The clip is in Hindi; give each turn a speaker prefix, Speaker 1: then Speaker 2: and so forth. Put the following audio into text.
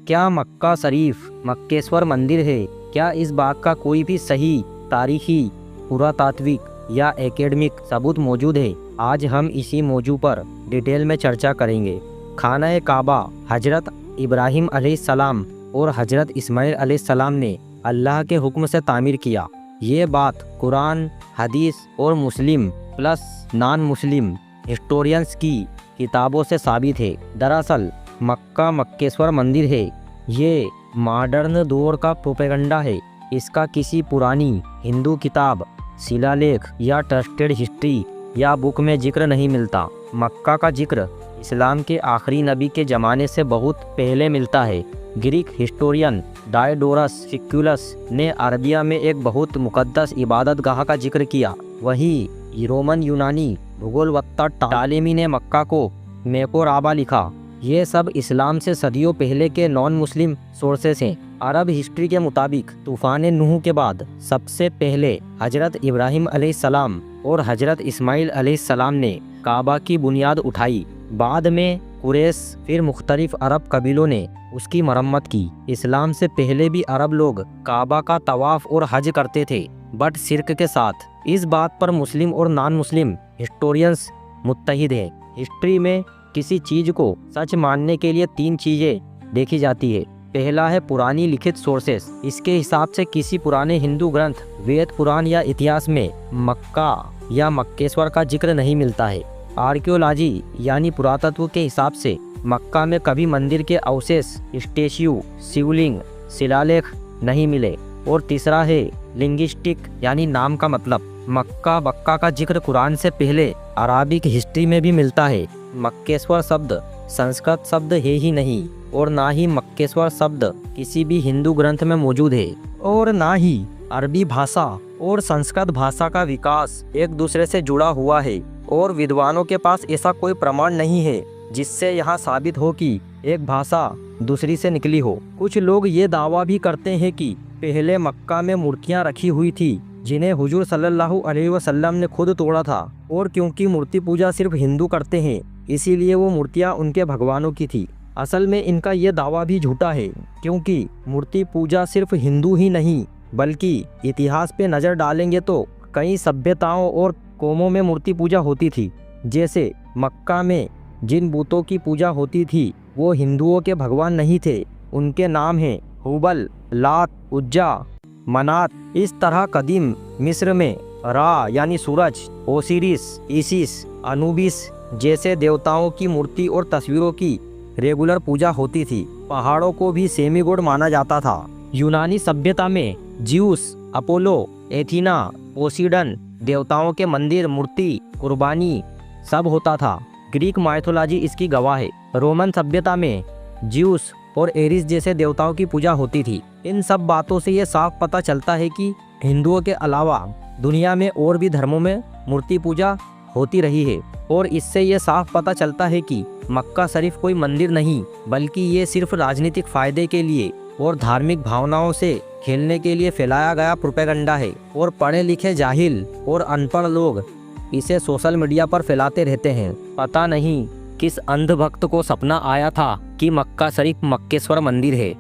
Speaker 1: क्या मक्का शरीफ मक्केश्वर मंदिर है? क्या इस बात का कोई भी सही तारीखी, पुरातात्विक या एकेडमिक सबूत मौजूद है? आज हम इसी मौजू पर डिटेल में चर्चा करेंगे। खाना काबा हजरत इब्राहिम अलैहिस्सलाम और हजरत इस्माइल अलैहिस्सलाम ने अल्लाह के हुक्म से तामीर किया। ये बात कुरान, हदीस और Muslim plus non Muslim historians की किताबों से साबित है। दरअसल मक्का मक्केश्वर मंदिर है, ये मॉडर्न दौर का प्रोपेगेंडा है। इसका किसी पुरानी हिंदू किताब, शिलालेख या ट्रस्टेड हिस्ट्री या बुक में जिक्र नहीं मिलता। मक्का का जिक्र इस्लाम के आखिरी नबी के ज़माने से बहुत पहले मिलता है। ग्रीक हिस्टोरियन डायोडोरस सिक्युलस ने अरबिया में एक बहुत मुकद्दस इबादत गाह का जिक्र किया। वहीं रोमन यूनानी भूगोलवत्ता टालेमी ने मक्का को मेकोराबा लिखा। ये सब इस्लाम से सदियों पहले के नॉन मुस्लिम सोर्सेस हैं। अरब हिस्ट्री के मुताबिक तूफान नूह के बाद सबसे पहले हजरत इब्राहिम अलैहिस्सलाम और हजरत इस्माइल अलैहिस्सलाम ने काबा की बुनियाद उठाई। बाद में कुरैश फिर मुख्तलिफ अरब कबीलों ने उसकी मरम्मत की। इस्लाम से पहले भी अरब लोग काबा का तवाफ और हज करते थे, बट शिर्क के साथ। इस बात पर मुस्लिम और नॉन मुस्लिम हिस्टोरियंस मुत्तहिद हैं। हिस्ट्री में किसी चीज़ को सच मानने के लिए 3 चीज़ें देखी जाती है। पहला है पुरानी लिखित सोर्सेस। इसके हिसाब से किसी पुराने हिंदू ग्रंथ, वेद, पुराण या इतिहास में मक्का या मक्केश्वर का जिक्र नहीं मिलता है। आर्कियोलॉजी यानी पुरातत्व के हिसाब से मक्का में कभी मंदिर के अवशेष, स्टेच्यू, शिवलिंग, शिलालेख नहीं मिले। और तीसरा है लिंग्विस्टिक यानी नाम का मतलब। मक्का बक्का का जिक्र कुरान से पहले अराबिक हिस्ट्री में भी मिलता है। मक्केश्वर शब्द संस्कृत शब्द है ही नहीं, और ना ही मक्केश्वर शब्द किसी भी हिंदू ग्रंथ में मौजूद है, और ना ही अरबी भाषा और संस्कृत भाषा का विकास एक दूसरे से जुड़ा हुआ है। और विद्वानों के पास ऐसा कोई प्रमाण नहीं है जिससे यहाँ साबित हो कि एक भाषा दूसरी से निकली हो। कुछ लोग ये दावा भी करते हैं कि पहले मक्का में मूर्तियाँ रखी हुई थी जिन्हें हुजूर सल्लल्लाहु अलैहि वसल्लम ने खुद तोड़ा था, और क्योंकि मूर्ति पूजा सिर्फ हिंदू करते हैं इसीलिए वो मूर्तियाँ उनके भगवानों की थी। असल में इनका ये दावा भी झूठा है, क्योंकि मूर्ति पूजा सिर्फ हिंदू ही नहीं बल्कि इतिहास पे नज़र डालेंगे तो कई सभ्यताओं और कौमों में मूर्ति पूजा होती थी। जैसे मक्का में जिन बूतों की पूजा होती थी वो हिंदुओं के भगवान नहीं थे, उनके नाम हैं हुबल, लात, उज्जा, मनात। इस तरह कदीम मिस्र में रा यानी सूरज, ओसिरिस, इसिस, अनुबिस जैसे देवताओं की मूर्ति और तस्वीरों की रेगुलर पूजा होती थी। पहाड़ों को भी सेमी गॉड माना जाता था। यूनानी सभ्यता में ज्यूस, अपोलो, एथीना, पोसीडन देवताओं के मंदिर, मूर्ति, कुर्बानी सब होता था। ग्रीक माइथोलॉजी इसकी गवाह है। रोमन सभ्यता में ज्यूस और एरिस जैसे देवताओं की पूजा होती थी। इन सब बातों से ये साफ पता चलता है कि हिंदुओं के अलावा दुनिया में और भी धर्मों में मूर्ति पूजा होती रही है। और इससे ये साफ पता चलता है कि मक्का शरीफ कोई मंदिर नहीं बल्कि ये सिर्फ राजनीतिक फ़ायदे के लिए और धार्मिक भावनाओं से खेलने के लिए फैलाया गया प्रोपेगेंडा है। और पढ़े लिखे जाहिल और अनपढ़ लोग इसे सोशल मीडिया पर फैलाते रहते हैं। पता नहीं किस अंधभक्त को सपना आया था कि मक्का शरीफ मक्केश्वर मंदिर है।